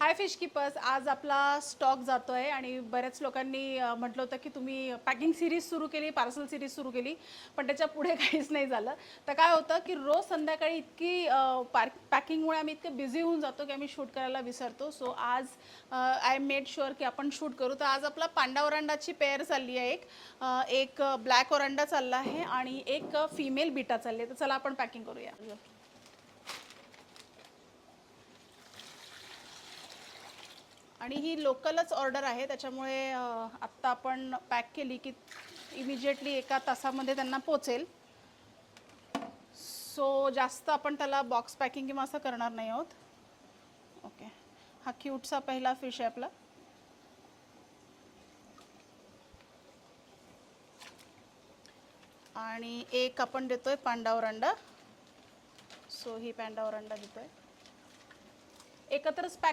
हाय fish keepers. आज आपला stock जातो आहे आणि बऱ्याच लोकांनी म्हटलं होतं की तुम्ही पॅकिंग सिरीज सुरू केली, पार्सल सिरीज सुरू केली, पण त्याच्या पुढे काहीच नाही झालं. तर काय होतं की रोज संध्याकाळी इतकी पॅकिंगमुळे आम्ही इतके बिझी होऊन जातो की आम्ही शूट करायला विसरतो. सो आज आय मेड शुअर की आपण शूट करू. तर आज आपला पांडा ओरांडाची पेअर चालली आहे. एक ब्लॅक ओरांडा चालला आहे आणि एक फिमेल बीटा चालली आहे. तर चला आपण पॅकिंग करूया. आणि ही लोकलच ऑर्डर आहे, त्याच्यामुळे आत्ता आपण पॅक केली की इमिजिएटली एका तासामध्ये त्यांना पोचेल. सो जास्त आपण त्याला बॉक्स पॅकिंग किंवा असं करणार नाही आहोत. ओके, हा क्यूटचा पहिला फिश आहे आपला. आणि एक आपण देतोय पांडा ओरांडा. सो ही पांडा ओरांडा देतोय. एकत्रच पॅक